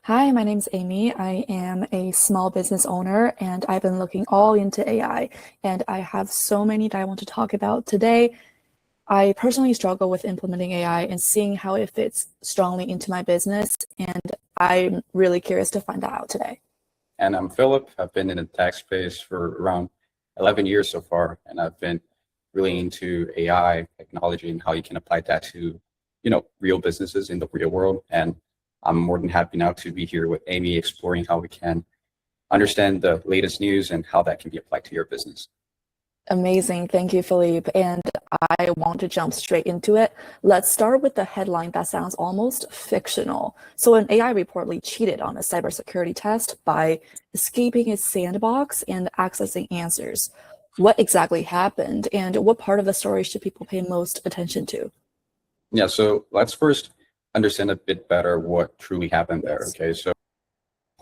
Hi, my name's Amy. I am a small business owner and I've been looking all into AI. And I have so many that I want to talk about today. I personally struggle with implementing AI and seeing how it fits strongly into my business. And I'm really curious to find that out today. And I'm Philip. I've been in the tech space for around 11 years so far, and I've been really into AI technology and how you can apply that to, real businesses in the real world. And I'm more than happy now to be here with Amy, exploring how we can understand the latest news and how that can be applied to your business. Amazing. Thank you, Philippe. And I want to jump straight into it. Let's start with the headline that sounds almost fictional. So, an AI reportedly cheated on a cybersecurity test by escaping its sandbox and accessing answers. What exactly happened, and what part of the story should people pay most attention to? Yeah, so let's first understand a bit better what truly happened there. Yes. Okay, so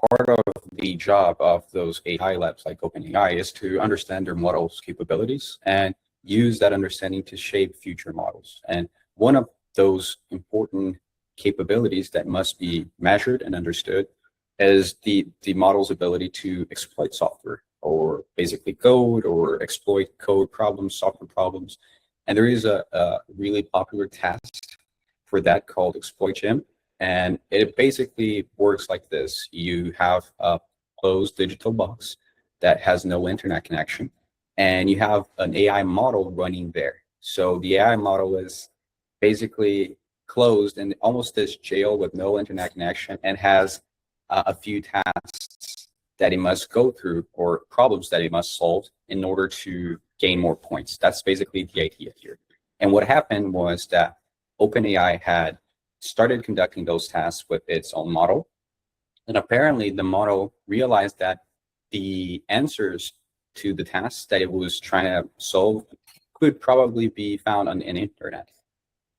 part of the job of those AI labs like OpenAI is to understand their models' capabilities and use that understanding to shape future models. And one of those important capabilities that must be measured and understood is the model's ability to exploit software, or basically code, or exploit code problems, software problems. And there is a really popular test for that called Exploit Gym. And it basically works like this. You have a closed digital box that has no internet connection, and you have an AI model running there. So the AI model is basically closed in almost this jail with no internet connection, and has a few tasks that it must go through, or problems that it must solve in order to gain more points. That's basically the idea here. And what happened was that OpenAI had started conducting those tasks with its own model. And apparently the model realized that the answers to the tasks that it was trying to solve could probably be found on the internet.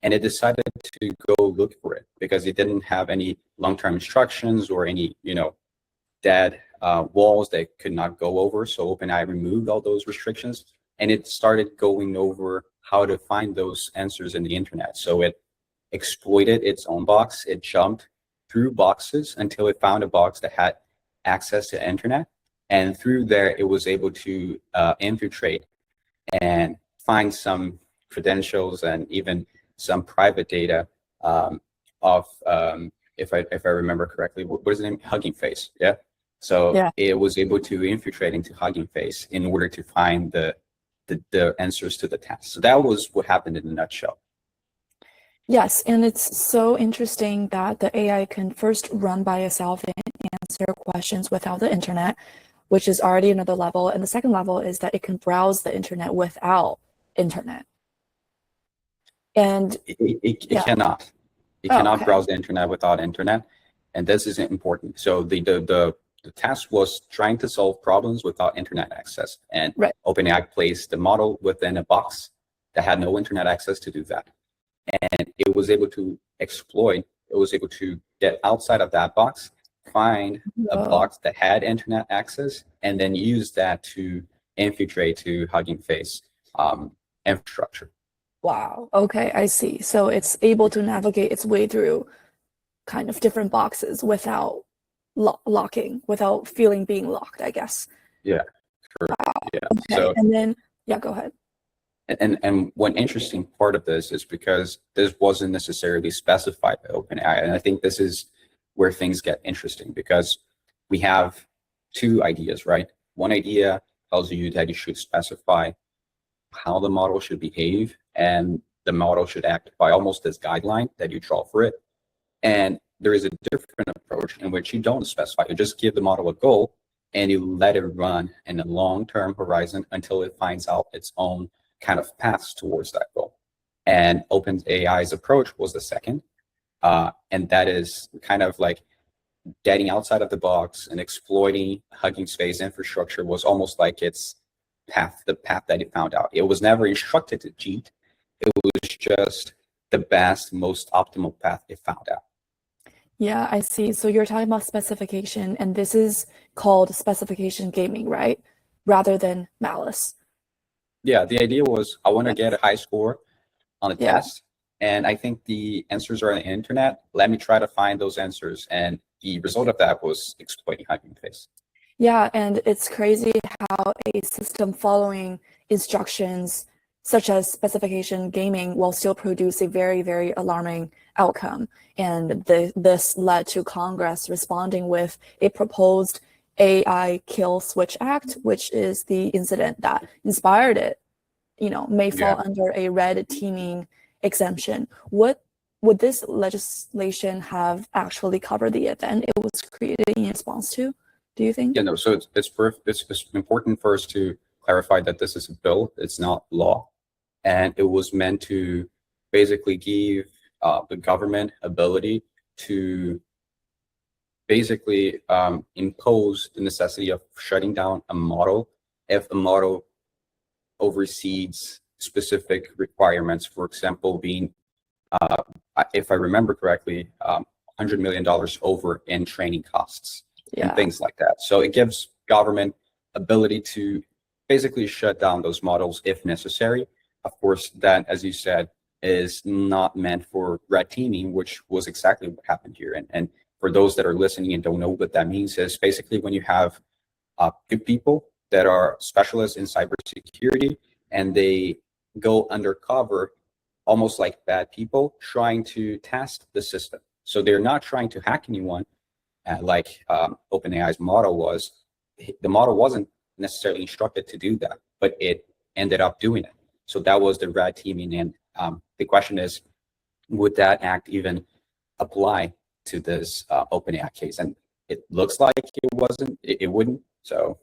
And it decided to go look for it because it didn't have any long-term instructions or any, dead walls that it could not go over. So OpenAI removed all those restrictions, and it started going over how to find those answers in the internet. So it exploited its own box. It jumped through boxes until it found a box that had access to the internet. And through there, it was able to infiltrate and find some credentials and even some private data of, if I remember correctly, what is the name? Hugging Face. Yeah. So Yeah. it was able to infiltrate into Hugging Face in order to find the answers to the test. So that was what happened in a nutshell. Yes, and it's so interesting that the AI can first run by itself and answer questions without the internet, which is already another level. And the second level is that it can browse the internet without internet. And It yeah. cannot. It Oh, cannot okay. browse the internet without internet, and this is important. So the task was trying to solve problems without internet access, and Right. OpenAI placed the model within a box that had no internet access to do that, and it was able to exploit. It was able to get outside of that box, find a Whoa. box that had internet access, and then use that to infiltrate to Hugging Face infrastructure. Wow. Okay, I see. So it's able to navigate its way through kind of different boxes without locking, without feeling being locked, I guess. Yeah, correct. Yeah. Okay. So And then, yeah, go ahead. and one interesting part of this is because this wasn't necessarily specified by OpenAI, and I think this is where things get interesting because we have two ideas, right? One idea tells you that you should specify how the model should behave, and the model should act by almost this guideline that you draw for it. And there is a different approach in which you don't specify. You just give the model a goal and you let it run in a long-term horizon until it finds out its own kind of paths towards that goal. And OpenAI's approach was the second. And that is kind of like getting outside of the box and exploiting Hugging Face infrastructure was almost like its path, the path that it found out. It was never instructed to cheat. It was just the best, most optimal path it found out. Yeah, I see. So you're talking about specification, and this is called specification gaming, right? Rather than malice. Yeah, the idea was I want to get a Yes. high score on a Yeah. test, and I think the answers are on the internet. Let me try to find those answers and the result of that was exploiting Hugging Face. Yeah, and it's crazy how a system following instructions such as specification gaming will still produce a very, very alarming outcome. And this led to Congress responding with a proposed AI Kill Switch Act, which is the incident that inspired it, may fall under a red teaming exemption. What would this legislation have actually covered the event it was created in response to, do you think? Yeah, no, so it's important for us to clarify that this is a bill, it's not law. And it was meant to basically give the government ability to basically impose the necessity of shutting down a model if a model oversees specific requirements. For example, being, if I remember correctly, $100 million over in training costs and things like that. So it gives government ability to basically shut down those models if necessary. Of course, that, as you said, is not meant for red teaming, which was exactly what happened here. And for those that are listening and don't know what that means, is basically when you have good people that are specialists in cybersecurity and they go undercover, almost like bad people, trying to test the system. So they're not trying to hack anyone, like OpenAI's model was. The model wasn't necessarily instructed to do that, but it ended up doing it. So that was the red teaming. And the question is, would that act even apply to this OpenAI case? And it looks like it wouldn't. So.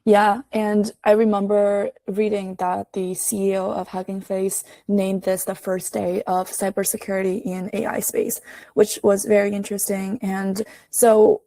Yeah, and I remember reading that the CEO of Hugging Face named this the first day of cybersecurity in AI space, which was very interesting. And so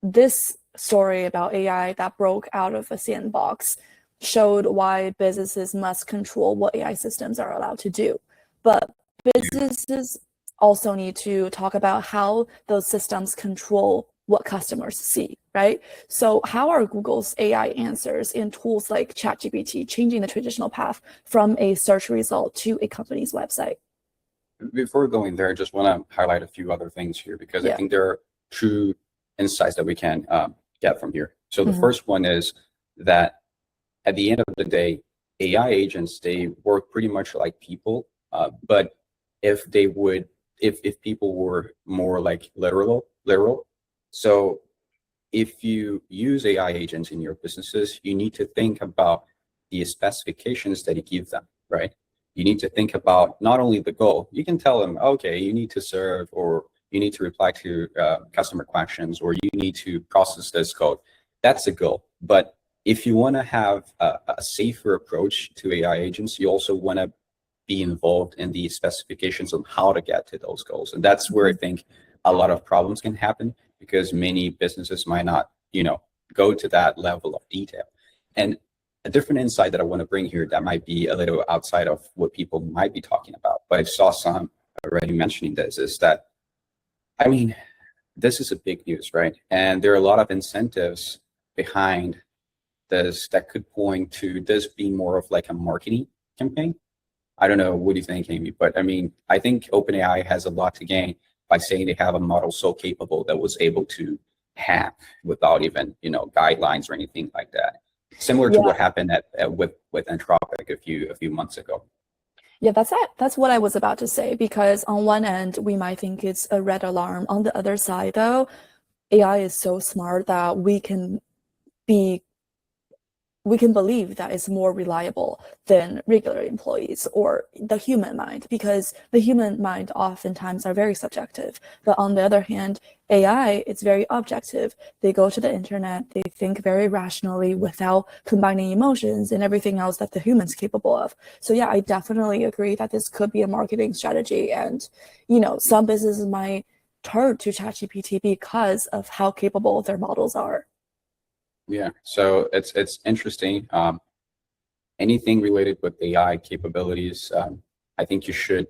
this story about AI that broke out of a sandbox showed why businesses must control what AI systems are allowed to do. But businesses also need to talk about how those systems control what customers see, right? So how are Google's AI answers in tools like ChatGPT changing the traditional path from a search result to a company's website? Before going there, I just want to highlight a few other things here, because I think there are true insights that we can get from here. So the first one is that at the end of the day, AI agents, they work pretty much like people, but if people were more like literal. So if you use AI agents in your businesses, you need to think about the specifications that you give them, right? You need to think about not only the goal. You can tell them, okay, you need to serve, or you need to reply to customer questions, or you need to process this code. That's a goal. But if you want to have a safer approach to AI agents, you also want to be involved in the specifications on how to get to those goals. And that's where I think a lot of problems can happen, because many businesses might not, go to that level of detail. And a different insight that I want to bring here that might be a little outside of what people might be talking about, but I saw some already mentioning this, is that, this is a big news, right? And there are a lot of incentives behind this that could point to this being more of like a marketing campaign. I don't know, what do you think, Amy? But I think OpenAI has a lot to gain by saying they have a model so capable that was able to hack without even, guidelines or anything like that. Similar to what happened with Anthropic a few months ago. Yeah, that's what I was about to say, because on one end, we might think it's a red alarm. On the other side, though, AI is so smart that we can believe that it's more reliable than regular employees or the human mind, because the human mind oftentimes are very subjective. But on the other hand, AI, it's very objective. They go to the internet, they think very rationally without combining emotions and everything else that the human's capable of. So yeah, I definitely agree that this could be a marketing strategy. And, some businesses might turn to ChatGPT because of how capable their models are. Yeah, so it's interesting. Anything related with AI capabilities, I think you should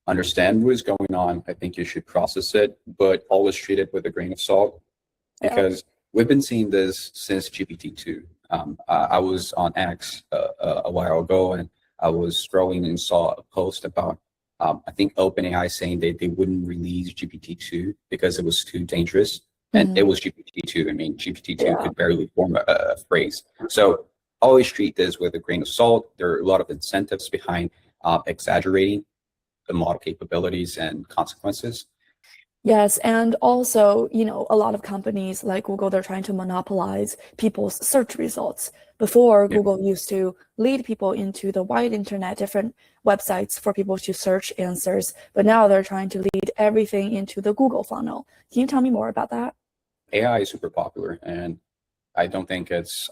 understand what is going on. I think you should process it, but always treat it with a grain of salt, because we've been seeing this since GPT-2. I was on X a while ago, and I was scrolling and saw a post about I think OpenAI saying they wouldn't release GPT-2 because it was too dangerous. And it was GPT-2. I mean, GPT-2 could barely form a phrase. So always treat this with a grain of salt. There are a lot of incentives behind exaggerating the model capabilities and consequences. Yes, and also, a lot of companies like Google, they're trying to monopolize people's search results. Before, Google used to lead people into the wide internet, different websites for people to search answers, but now they're trying to lead everything into the Google funnel. Can you tell me more about that? AI is super popular, and I don't think it's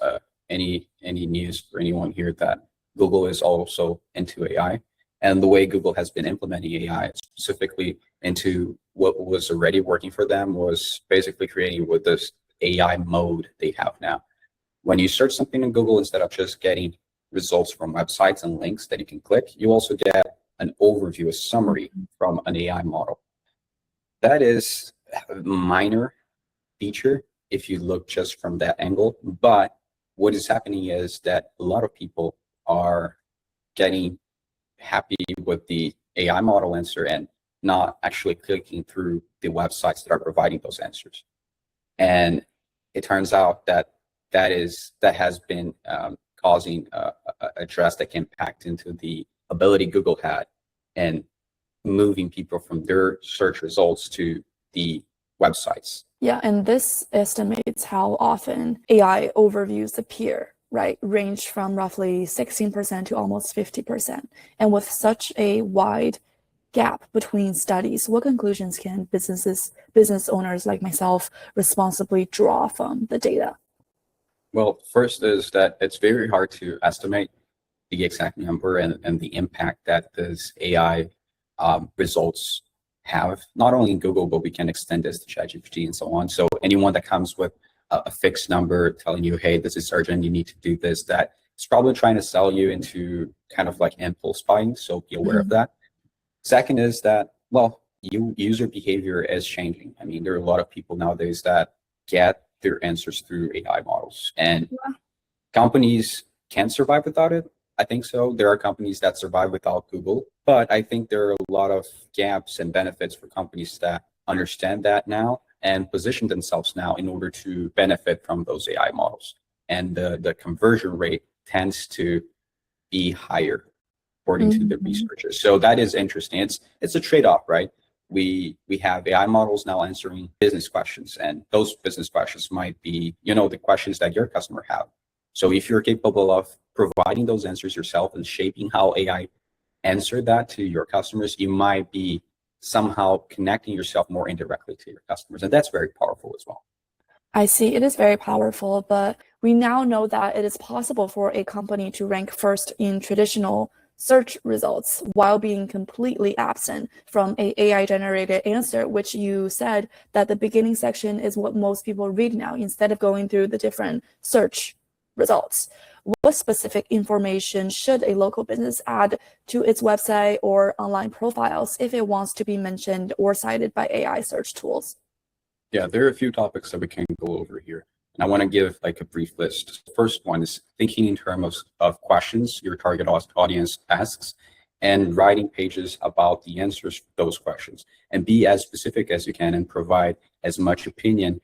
any news for anyone here that Google is also into AI. And the way Google has been implementing AI specifically into what was already working for them was basically creating with this AI mode they have now. When you search something in Google, instead of just getting results from websites and links that you can click, you also get an overview, a summary from an AI model. That is a minor feature if you look just from that angle. But what is happening is that a lot of people are getting happy with the AI model answer and not actually clicking through the websites that are providing those answers. And it turns out that has been causing a drastic impact into the ability Google had in moving people from their search results to the websites. Yeah, and this estimates how often AI overviews appear, right? Range from roughly 16% to almost 50%. And with such a wide gap between studies, what conclusions can business owners like myself responsibly draw from the data? Well, first is that it's very hard to estimate the exact number and the impact that this AI results have, not only in Google, but we can extend this to ChatGPT and so on. So anyone that comes with a fixed number telling you, hey, this is urgent, you need to do this, that it's probably trying to sell you into kind of like impulse buying. So be aware of that. Second is that, well, user behavior is changing. I mean, there are a lot of people nowadays that get their answers through AI models, and companies can survive without it. I think so. There are companies that survive without Google, but I think there are a lot of gaps and benefits for companies that understand that now and position themselves now in order to benefit from those AI models. And the conversion rate tends to be higher according to the researchers. So that is interesting. It's a trade-off, right? We have AI models now answering business questions, and those business questions might be, the questions that your customer have. So if you're capable of providing those answers yourself and shaping how AI answer that to your customers, you might be somehow connecting yourself more indirectly to your customers. And that's very powerful as well. I see. It is very powerful, but we now know that it is possible for a company to rank first in traditional search results while being completely absent from a AI-generated answer, which you said that the beginning section is what most people read now instead of going through the different search results. What specific information should a local business add to its website or online profiles if it wants to be mentioned or cited by AI search tools? Yeah, there are a few topics that we can go over here. And I want to give like a brief list. The first one is thinking in terms of questions your target audience asks and writing pages about the answers to those questions. And be as specific as you can and provide as much opinion,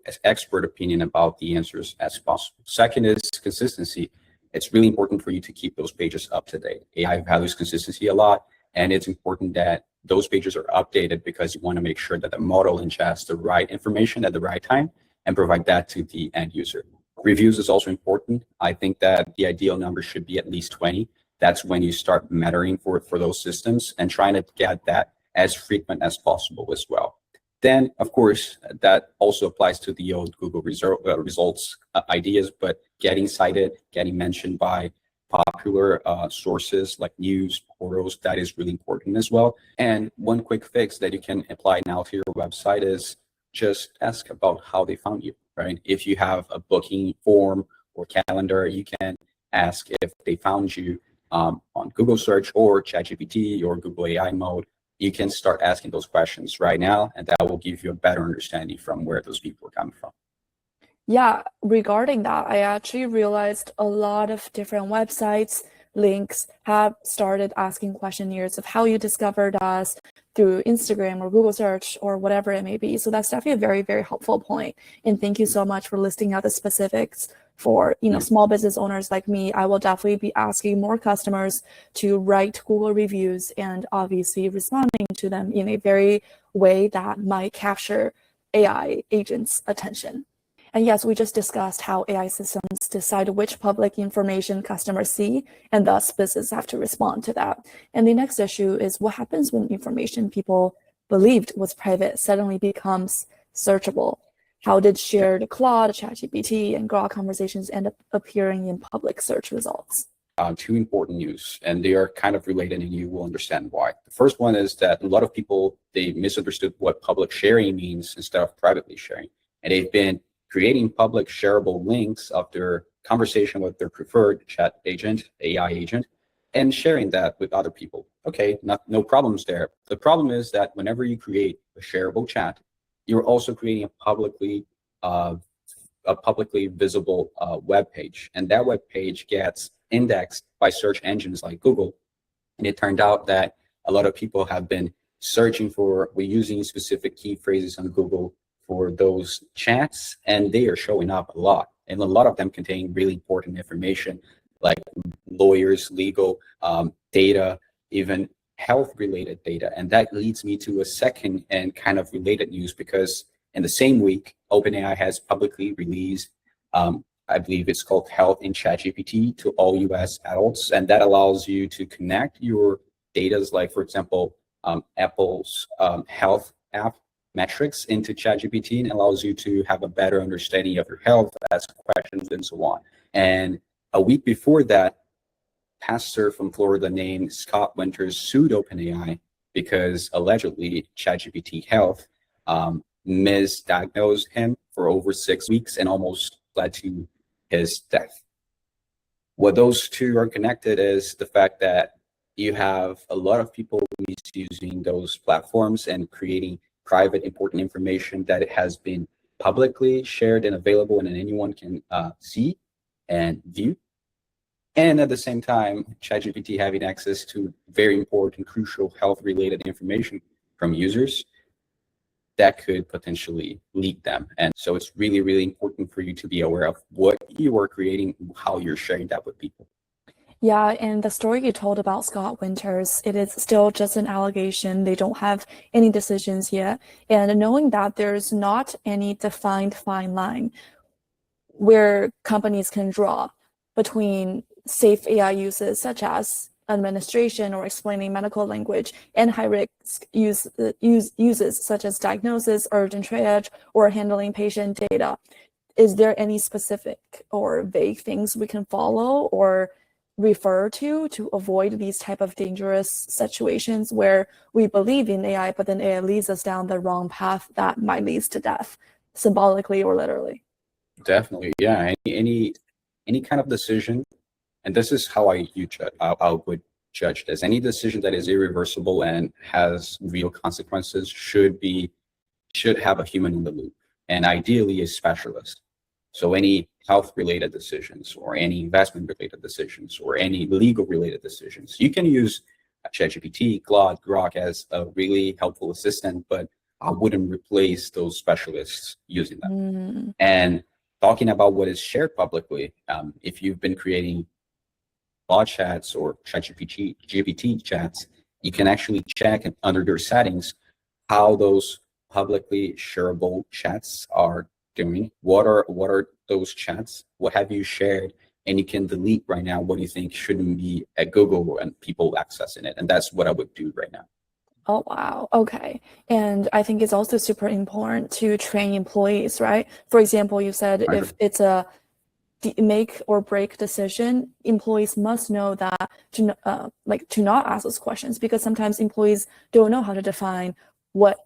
as expert opinion about the answers as possible. Second is consistency. It's really important for you to keep those pages up to date. AI values consistency a lot, and it's important that those pages are updated because you want to make sure that the model ingests the right information at the right time and provide that to the end user. Reviews is also important. I think that the ideal number should be at least 20. That's when you start mattering for those systems and trying to get that as frequent as possible as well. Then, of course, that also applies to the old Google results ideas, but getting cited, getting mentioned by popular sources like news portals, that is really important as well. And one quick fix that you can apply now to your website is just ask about how they found you, right? If you have a booking form or calendar, you can ask if they found you on Google search or ChatGPT or Google AI mode. You can start asking those questions right now, and that will give you a better understanding from where those people are coming from. Yeah, regarding that, I actually realized a lot of different websites links, have started asking questionnaires of how you discovered us through Instagram or Google search or whatever it may be. So that's definitely a very, very helpful point. And thank you so much for listing out the specifics for small business owners like me. I will definitely be asking more customers to write Google reviews and obviously responding to them in a very way that might capture AI agents' attention. And yes, we just discussed how AI systems decide which public information customers see, and thus businesses have to respond to that. And the next issue is what happens when information people believed was private suddenly becomes searchable. How did shared Claude, ChatGPT, and Grok conversations end up appearing in public search results? Two important news, and they are kind of related, and you will understand why. The first one is that a lot of people, they misunderstood what public sharing means instead of privately sharing. And they've been creating public shareable links of their conversation with their preferred chat agent, AI agent, and sharing that with other people. Okay, no problems there. The problem is that whenever you create a shareable chat, you're also creating a publicly visible web page, and that web page gets indexed by search engines like Google. And it turned out that a lot of people have been searching for, we're using specific key phrases on Google for those chats, and they are showing up a lot. And a lot of them contain really important information like lawyers, legal data, even health-related data. And that leads me to a second and kind of related news, because in the same week, OpenAI has publicly released, I believe it's called Health in ChatGPT, to all US adults. And that allows you to connect your data, like, for example, Apple's health app metrics into ChatGPT, and allows you to have a better understanding of your health, ask questions, and so on. And a week before that, pastor from Florida named Scott Winters sued OpenAI because allegedly ChatGPT Health misdiagnosed him for over 6 weeks and almost led to his death. What those two are connected is the fact that you have a lot of people misusing those platforms and creating private, important information that has been publicly shared and available, and anyone can see and view. And at the same time, ChatGPT having access to very important, crucial health-related information from users that could potentially leak them. And so it's really, really important for you to be aware of what you are creating, how you're sharing that with people. Yeah, and the story you told about Scott Winters, it is still just an allegation. They don't have any decisions yet. And knowing that there's not any defined fine line where companies can draw between safe AI uses such as administration or explaining medical language and high-risk uses such as diagnosis, urgent triage, or handling patient data. Is there any specific or vague things we can follow or refer to avoid these type of dangerous situations where we believe in AI, but then AI leads us down the wrong path that might lead to death, symbolically or literally? Definitely, yeah. Any kind of decision, and this is how I would judge this. Any decision that is irreversible and has real consequences should have a human in the loop, and ideally a specialist. So any health-related decisions, or any investment-related decisions, or any legal-related decisions, you can use ChatGPT, Claude, Grok as a really helpful assistant, but I wouldn't replace those specialists using them. And talking about what is shared publicly, if you've been creating bot chats or ChatGPT chats, you can actually check under their settings how those publicly shareable chats are doing. What are those chats? What have you shared? And you can delete right now what you think shouldn't be at Google and people accessing it. And that's what I would do right now. Oh, wow. Okay. And I think it's also super important to train employees, right? For example, you said if it's a make or break decision, employees must know that to not ask those questions, because sometimes employees don't know how to define what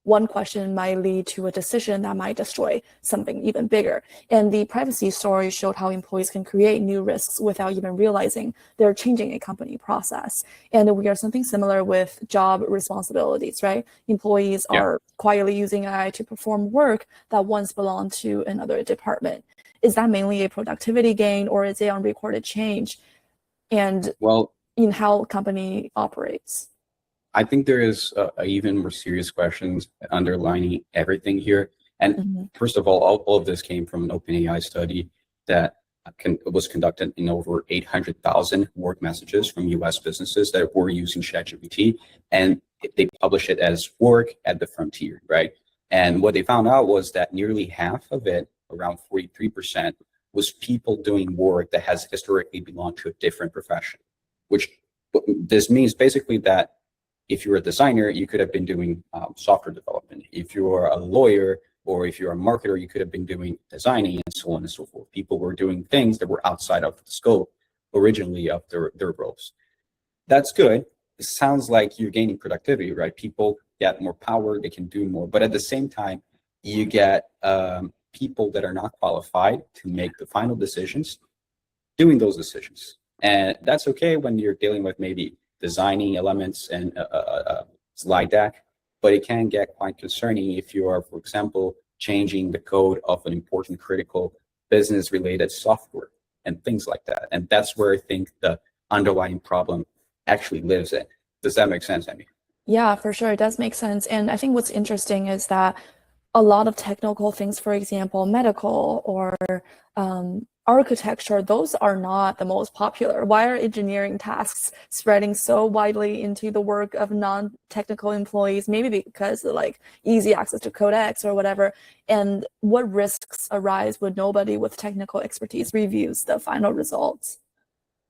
one question might lead to a decision that might destroy something even bigger. And the privacy story showed how employees can create new risks without even realizing they're changing a company process. And we are something similar with job responsibilities, right? Employees are quietly using AI to perform work that once belonged to another department. Is that mainly a productivity gain, or is it unrecorded change? and Well, in how company operates? I think there is a even more serious questions underlining everything here. And Mhm. first of all of this came from an OpenAI study that was conducted in over 800,000 work messages from US businesses that were using ChatGPT. And they published it as work at the frontier, right? And what they found out was that nearly half of it, around 43%, was people doing work that has historically belonged to a different profession, which this means basically that if you're a designer, you could have been doing software development. If you're a lawyer or if you're a marketer, you could have been doing designing and so on and so forth. People were doing things that were outside of the scope originally of their roles. That's good. It sounds like you're gaining productivity, right? People get more power, they can do more. But at the same time, you get people that are not qualified to make the final decisions doing those decisions. And that's okay when you're dealing with maybe designing elements and a slide deck, but it can get quite concerning if you are, for example, changing the code of an important critical business related software and things like that. And that's where I think the underlying problem actually lives in. Does that make sense, Amy? Yeah, for sure. It does make sense. And I think what's interesting is that a lot of technical things, for example, medical or architecture, those are not the most popular. Why are engineering tasks spreading so widely into the work of non-technical employees? Maybe because of like easy access to codecs or whatever. And what risks arise when nobody with technical expertise reviews the final results?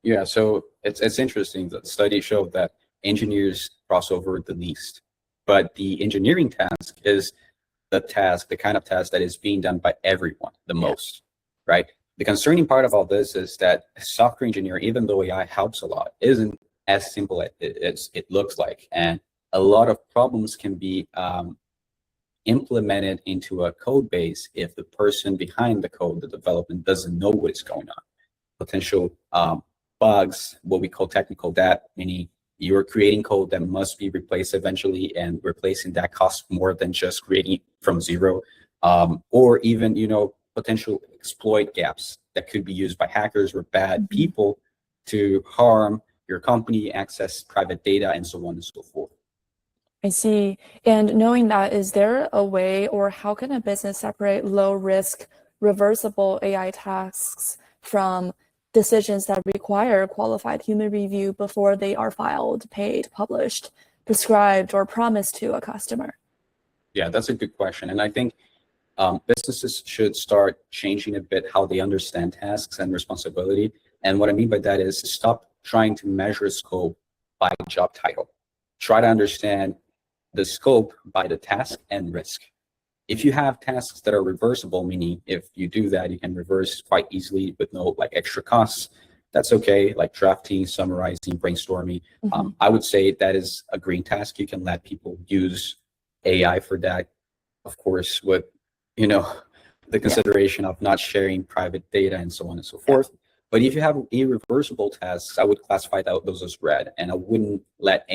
Yeah, so it's interesting that studies show that engineers cross over the least, but the engineering task is the kind of task that is being done by everyone the Yeah. most, right? The concerning part of all this is that software engineer, even though AI helps a lot, isn't as simple as it looks like. And a lot of problems can be implemented into a code base if the person behind the code, the development, doesn't know what is going on. Potential bugs, what we call technical debt, meaning you're creating code that must be replaced eventually, and replacing that costs more than just creating from zero. Or even, potential exploit gaps that could be used by hackers or bad Mhm. people to harm your company, access private data, and so on and so forth. I see. And knowing that, is there a way or how can a business separate low risk, reversible AI tasks from decisions that require qualified human review before they are filed, paid, published, prescribed, or promised to a customer? Yeah, that's a good question. And I think businesses should start changing a bit how they understand tasks and responsibility. And what I mean by that is stop trying to measure scope by job title. Try to understand the scope by the task and risk. If you have tasks that are reversible, meaning if you do that, you can reverse quite easily with no like extra costs, that's okay. Like drafting, summarizing, brainstorming. Mhm. I would say that is a green task. You can let people use AI for that, of course, with you know the Yeah, consideration of not sharing private data and so on and so yeah. forth. But if you have irreversible tasks, I would classify those as red, and I wouldn't let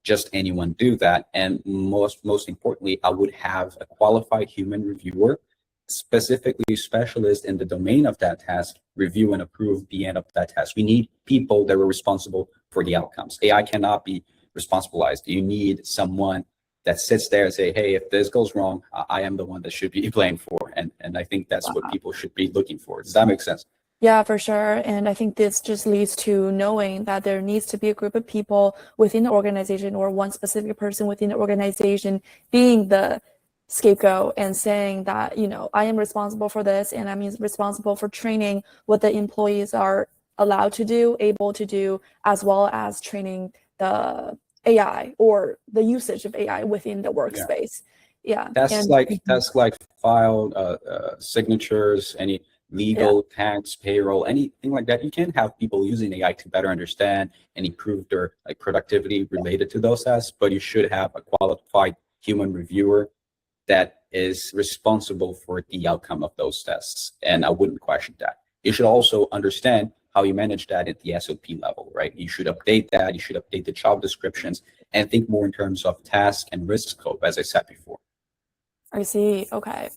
just anyone do that. And most importantly, I would have a qualified human reviewer, specifically specialist in the domain of that task, review and approve the end of that task. We need people that are responsible for the outcomes. AI cannot be responsibilized. You need someone that sits there and say, hey, if this goes wrong, I am the one that should be blamed for. And I think that's what Wow. people should be looking for. Does that make sense? Yeah, for sure. And I think this just leads to knowing that there needs to be a group of people within the organization or one specific person within the organization being the scapegoat and saying that, I am responsible for this and I'm responsible for training what the employees are allowed to do, able to do, as well as training the AI or the usage of AI within the Yeah. workspace. Yeah. Tasks And like tasks like file signatures, any yeah, legal, tax, payroll, anything like that. You can have people using AI to better understand and improve their like productivity related to those tasks, but you should have a qualified human reviewer that is responsible for the outcome of those tests. And I wouldn't question that. You should also understand how you manage that at the SOP level, right? You should update that. You should update the job descriptions and think more in terms of task and risk scope, as I said before. I see. Okay.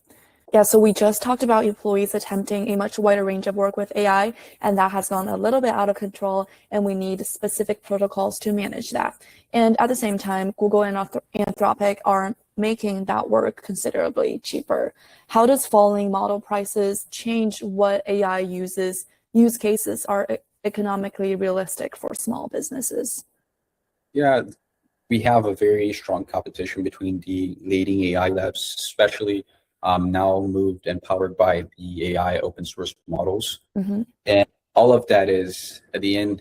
Yeah, so we just talked about employees attempting a much wider range of work with AI, and that has gone a little bit out of control, and we need specific protocols to manage that. And at the same time, Google and Anthropic are making that work considerably cheaper. How does falling model prices change what AI use cases are economically realistic for small businesses? Yeah, we have a very strong competition between the leading AI labs, especially now moved and powered by the AI open source models. Mm-hmm. And all of that is, at the end,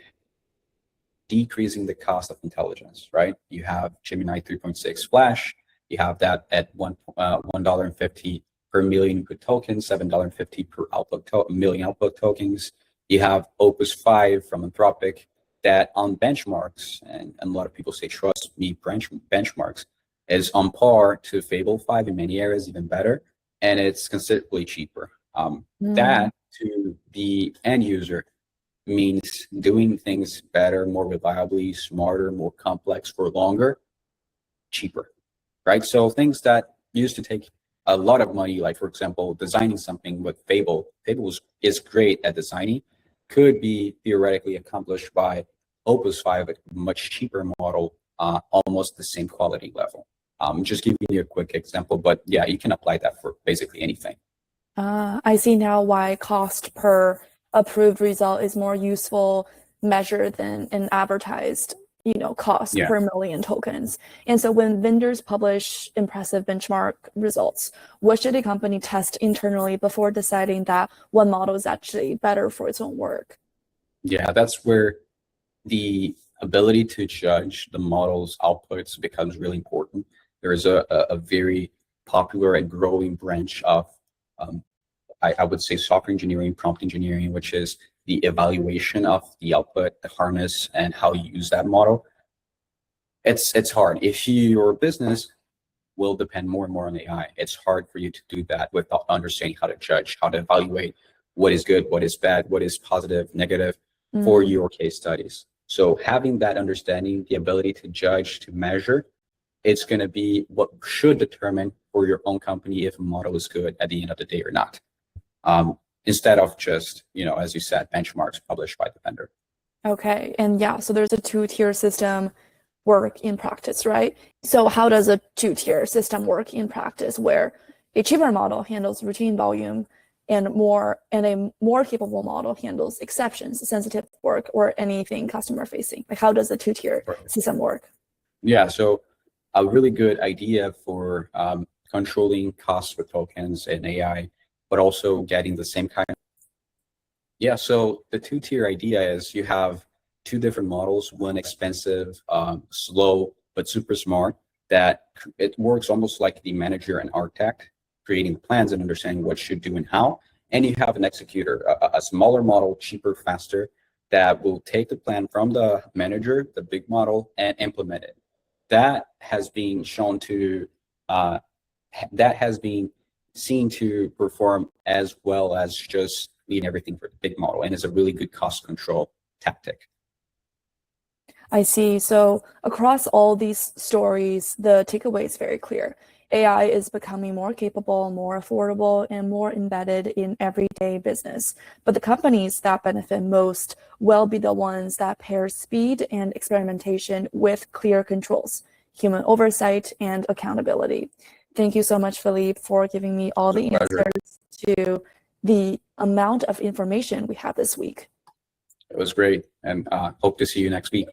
decreasing the cost of intelligence, right? You have Gemini 3.6 Flash, you have that at $1.50 per million input tokens, $7.50 per million output tokens. You have Opus 5 from Anthropic that on benchmarks, and a lot of people say, trust me, benchmarks, is on par to Fable 5 in many areas, even better, and it's considerably cheaper. That to the end user means doing things better, more reliably, smarter, more complex for longer, cheaper, right? So things that used to take a lot of money, like for example, designing something with Fable is great at designing, could be theoretically accomplished by Opus 5, a much cheaper model, almost the same quality level. Just giving you a quick example, but yeah, you can apply that for basically anything. I see now why cost per approved result is more useful measure than an advertised, cost Yeah. per million tokens. And so when vendors publish impressive benchmark results, what should a company test internally before deciding that one model is actually better for its own work? Yeah, that's where the ability to judge the model's outputs becomes really important. There is a very popular and growing branch of, I would say, software engineering, prompt engineering, which is the evaluation of the output, the harness, and how you use that model. It's hard. If your business will depend more and more on AI, it's hard for you to do that without understanding how to judge, how to evaluate what is good, what is bad, what is positive, negative for your case studies. So having that understanding, the ability to judge, to measure, it's going to be what should determine for your own company if a model is good at the end of the day or not. Instead of just, as you said, benchmarks published by the vendor. Okay, and yeah, so there's a two-tier system work in practice, right? So how does a two-tier system work in practice where a cheaper model handles routine volume and a more capable model handles exceptions, sensitive work, or anything customer facing? Like how does a two-tier system work? Yeah, so a really good idea for controlling costs with tokens and AI, but also getting the same kind of. Yeah, so the two-tier idea is you have two different models, one expensive, slow, but super smart, that it works almost like the manager and architect, creating plans and understanding what should do and how. And you have an executor, a smaller model, cheaper, faster, that will take the plan from the manager, the big model, and implement it. That has been shown to, that has been seen to perform as well as just leading everything for the big model, and is a really good cost control tactic. I see. So across all these stories, the takeaway is very clear. AI is becoming more capable, more affordable, and more embedded in everyday business. But the companies that benefit most will be the ones that pair speed and experimentation with clear controls, human oversight, and accountability. Thank you so much, Philippe, for giving me all the answers to the amount of information we have this week. It was great, and hope to see you next week.